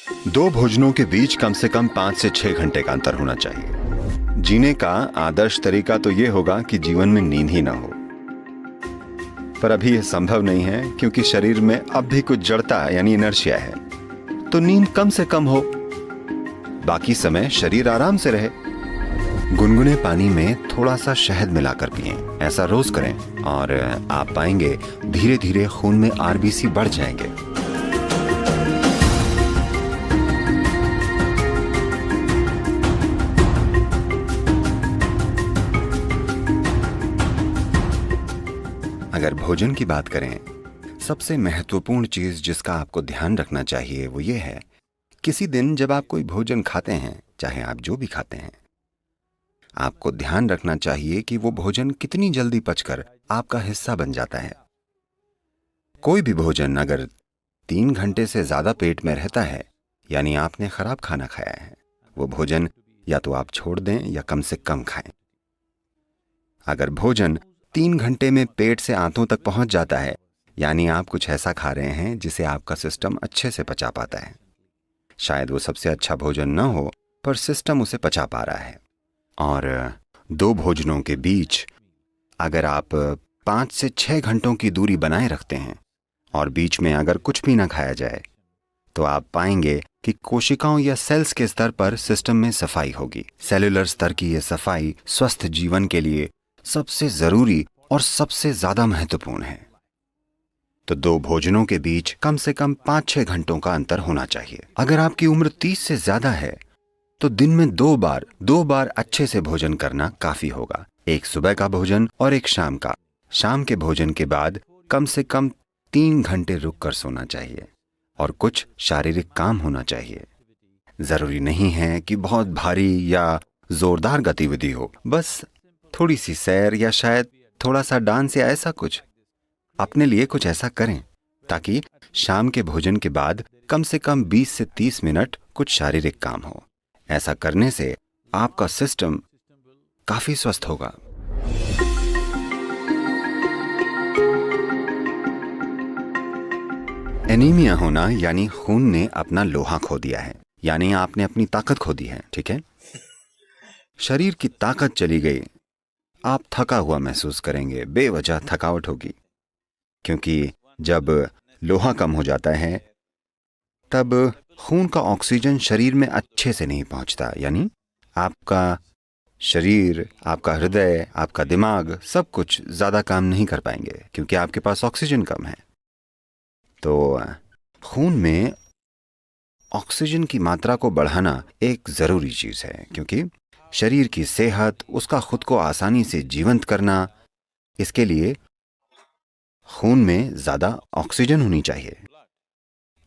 दो भोजनों के बीच कम से कम 5 से 6 घंटे का अंतर होना चाहिए। जीने का आदर्श तरीका तो ये होगा कि जीवन में नींद ही ना हो, पर अभी यह संभव नहीं है क्योंकि शरीर में अब भी कुछ जड़ता यानी इनर्शिया है। तो नींद कम से कम हो, बाकी समय शरीर आराम से रहे। गुनगुने पानी में थोड़ा सा शहद मिलाकर पिएं। ऐसा रोज करें और आप पाएंगे धीरे धीरे खून में आरबीसी बढ़ जाएंगे। अगर भोजन की बात करें, सबसे महत्वपूर्ण चीज जिसका आपको ध्यान रखना चाहिए वो ये है, किसी दिन जब आप कोई भोजन खाते हैं, चाहे आप जो भी खाते हैं, आपको ध्यान रखना चाहिए कि वो भोजन कितनी जल्दी पचकर आपका हिस्सा बन जाता है। कोई भी भोजन अगर 3 घंटे से ज्यादा पेट में रहता है, यानी आपने खराब खाना खाया है। वो भोजन या तो आप छोड़ दें या कम से कम खाएं। अगर भोजन 3 घंटे में पेट से आंतों तक पहुंच जाता है, यानी आप कुछ ऐसा खा रहे हैं जिसे आपका सिस्टम अच्छे से पचा पाता है। शायद वो सबसे अच्छा भोजन न हो, पर सिस्टम उसे पचा पा रहा है। और दो भोजनों के बीच अगर आप 5 से 6 घंटों की दूरी बनाए रखते हैं और बीच में अगर कुछ भी ना खाया जाए, तो आप पाएंगे कि कोशिकाओं या सेल्स के स्तर पर सिस्टम में सफाई होगी। सेलुलर स्तर की यह सफाई स्वस्थ जीवन के लिए सबसे जरूरी और सबसे ज्यादा महत्वपूर्ण है। तो दो भोजनों के बीच कम से कम 5-6 घंटों का अंतर होना चाहिए। अगर आपकी उम्र 30 से ज्यादा है तो दिन में दो बार अच्छे से भोजन करना काफी होगा। एक सुबह का भोजन और एक शाम का। शाम के भोजन के बाद कम से कम 3 घंटे रुक कर सोना चाहिए और कुछ शारीरिक काम होना चाहिए। जरूरी नहीं है कि बहुत भारी या जोरदार गतिविधि हो, बस थोड़ी सी सैर या शायद थोड़ा सा डांस या ऐसा कुछ। अपने लिए कुछ ऐसा करें ताकि शाम के भोजन के बाद कम से कम 20 से 30 मिनट कुछ शारीरिक काम हो। ऐसा करने से आपका सिस्टम काफी स्वस्थ होगा। एनीमिया होना यानी खून ने अपना लोहा खो दिया है, यानी आपने अपनी ताकत खो दी है। ठीक है, शरीर की ताकत चली गई, आप थका हुआ महसूस करेंगे, बेवजह थकावट होगी। क्योंकि जब लोहा कम हो जाता है तब खून का ऑक्सीजन शरीर में अच्छे से नहीं पहुंचता, यानी आपका शरीर, आपका हृदय, आपका दिमाग सब कुछ ज्यादा काम नहीं कर पाएंगे क्योंकि आपके पास ऑक्सीजन कम है। तो खून में ऑक्सीजन की मात्रा को बढ़ाना एक जरूरी चीज है, क्योंकि शरीर की सेहत, उसका खुद को आसानी से जीवंत करना, इसके लिए खून में ज्यादा ऑक्सीजन होनी चाहिए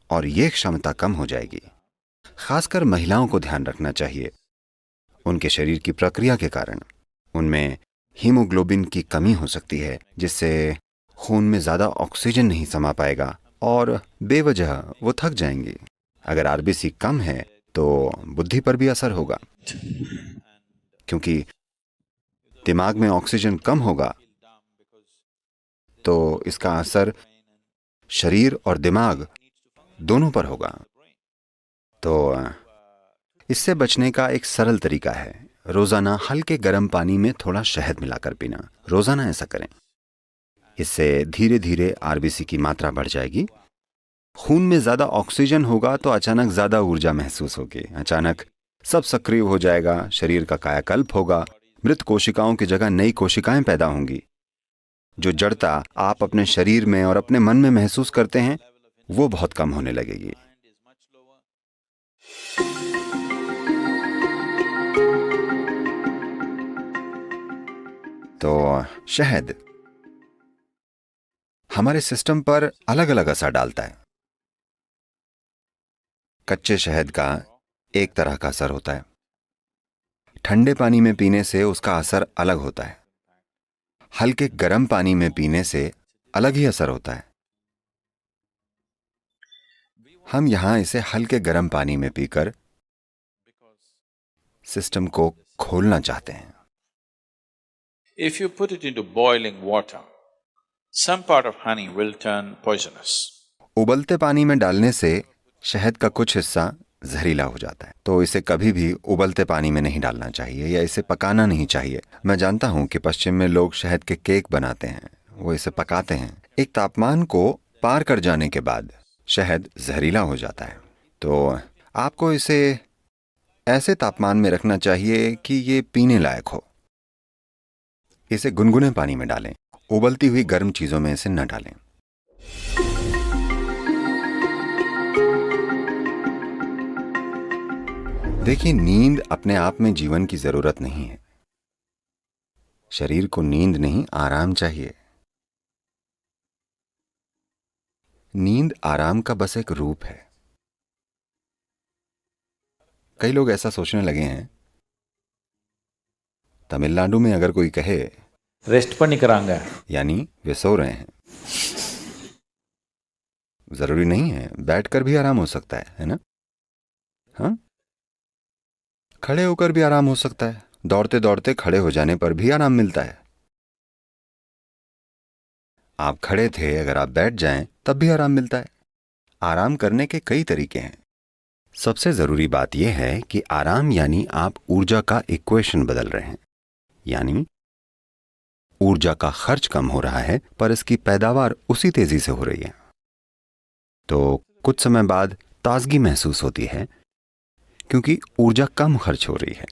और यह क्षमता कम हो जाएगी। खासकर महिलाओं को ध्यान रखना चाहिए। उनके शरीर की प्रक्रिया के कारण उनमें हीमोग्लोबिन की कमी हो सकती है, जिससे खून में ज्यादा ऑक्सीजन नहीं समा पाएगा और बेवजह वो थक जाएंगी। अगर आरबीसी कम है तो बुद्धि पर भी असर होगा, क्योंकि दिमाग में ऑक्सीजन कम होगा तो इसका असर शरीर और दिमाग दोनों पर होगा। तो इससे बचने का एक सरल तरीका है, रोजाना हल्के गर्म पानी में थोड़ा शहद मिलाकर पीना। रोजाना ऐसा करें। इससे धीरे धीरे आरबीसी की मात्रा बढ़ जाएगी। खून में ज्यादा ऑक्सीजन होगा तो अचानक ज्यादा ऊर्जा महसूस होगी, अचानक सब सक्रिय हो जाएगा, शरीर का कायाकल्प होगा, मृत कोशिकाओं की जगह नई कोशिकाएं पैदा होंगी। जो जड़ता आप अपने शरीर में और अपने मन में महसूस करते हैं वो बहुत कम होने लगेगी। तो शहद हमारे सिस्टम पर अलग अलग असर डालता है। कच्चे शहद का एक तरह का असर होता है, ठंडे पानी में पीने से उसका असर अलग होता है, हल्के गर्म पानी में पीने से अलग ही असर होता है। हम यहां इसे हल्के गर्म पानी में पीकर सिस्टम को खोलना चाहते हैं। If you put it into boiling water, some part of honey will turn poisonous. उबलते पानी में डालने से शहद का कुछ हिस्सा जहरीला हो जाता है, तो इसे कभी भी उबलते पानी में नहीं डालना चाहिए या इसे पकाना नहीं चाहिए। मैं जानता हूँ कि पश्चिम में लोग शहद के केक बनाते हैं, वो इसे पकाते हैं। एक तापमान को पार कर जाने के बाद शहद जहरीला हो जाता है, तो आपको इसे ऐसे तापमान में रखना चाहिए कि ये पीने लायक हो। इसे गुनगुने पानी में डालें, उबलती हुई गर्म चीजों में इसे न डालें। देखिए, नींद अपने आप में जीवन की जरूरत नहीं है। शरीर को नींद नहीं, आराम चाहिए। नींद आराम का बस एक रूप है। कई लोग ऐसा सोचने लगे हैं, तमिलनाडु में अगर कोई कहे रेस्ट பண்ணிக்கறாங்க, यानी वे सो रहे हैं। जरूरी नहीं है, बैठकर भी आराम हो सकता है ना? हाँ, खड़े होकर भी आराम हो सकता है। दौड़ते दौड़ते खड़े हो जाने पर भी आराम मिलता है। आप खड़े थे, अगर आप बैठ जाएं तब भी आराम मिलता है। आराम करने के कई तरीके हैं। सबसे जरूरी बात यह है कि आराम यानी आप ऊर्जा का इक्वेशन बदल रहे हैं, यानी ऊर्जा का खर्च कम हो रहा है पर इसकी पैदावार उसी तेजी से हो रही है। तो कुछ समय बाद ताजगी महसूस होती है क्योंकि ऊर्जा कम खर्च हो रही है।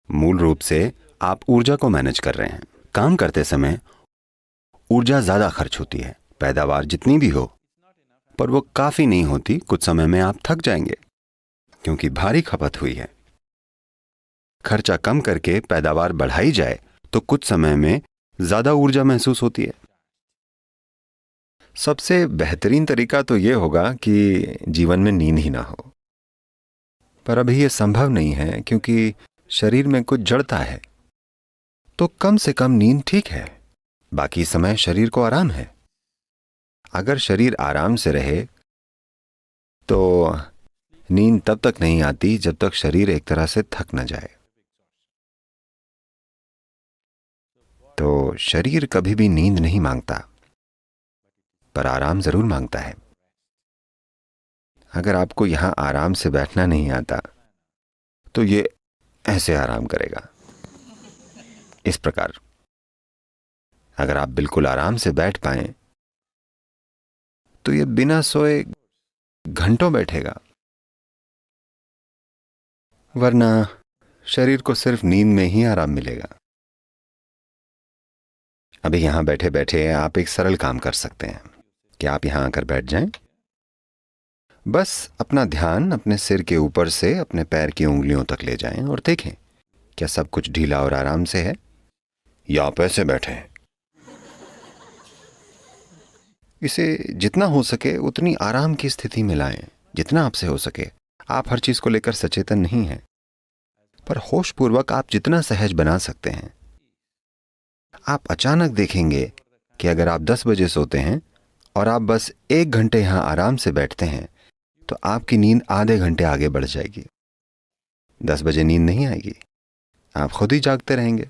मूल रूप से आप ऊर्जा को मैनेज कर रहे हैं। काम करते समय ऊर्जा ज्यादा खर्च होती है, पैदावार जितनी भी हो, पर वो काफी नहीं होती। कुछ समय में आप थक जाएंगे क्योंकि भारी खपत हुई है। खर्चा कम करके पैदावार बढ़ाई जाए तो कुछ समय में ज्यादा ऊर्जा महसूस होती है। सबसे बेहतरीन तरीका तो यह होगा कि जीवन में नींद ही ना हो, पर अभी यह संभव नहीं है क्योंकि शरीर में कुछ जड़ता है। तो कम से कम नींद ठीक है, बाकी समय शरीर को आराम है। अगर शरीर आराम से रहे तो नींद तब तक नहीं आती जब तक शरीर एक तरह से थक न जाए। तो शरीर कभी भी नींद नहीं मांगता, पर आराम जरूर मांगता है। अगर आपको यहां आराम से बैठना नहीं आता तो ये ऐसे आराम करेगा, इस प्रकार। अगर आप बिल्कुल आराम से बैठ पाएं तो ये बिना सोए घंटों बैठेगा, वरना शरीर को सिर्फ नींद में ही आराम मिलेगा। अभी यहां बैठे बैठे आप एक सरल काम कर सकते हैं कि आप यहां आकर बैठ जाएं। बस अपना ध्यान अपने सिर के ऊपर से अपने पैर की उंगलियों तक ले जाएं और देखें क्या सब कुछ ढीला और आराम से है, या आप ऐसे बैठे हैं। इसे जितना हो सके उतनी आराम की स्थिति में लाएं, जितना आपसे हो सके। आप हर चीज को लेकर सचेतन नहीं हैं, पर होशपूर्वक आप जितना सहज बना सकते हैं। आप अचानक देखेंगे कि अगर आप 10 बजे सोते हैं और आप बस 1 घंटे यहां आराम से बैठते हैं तो आपकी नींद आधे घंटे आगे बढ़ जाएगी। 10 बजे नींद नहीं आएगी, आप खुद ही जागते रहेंगे।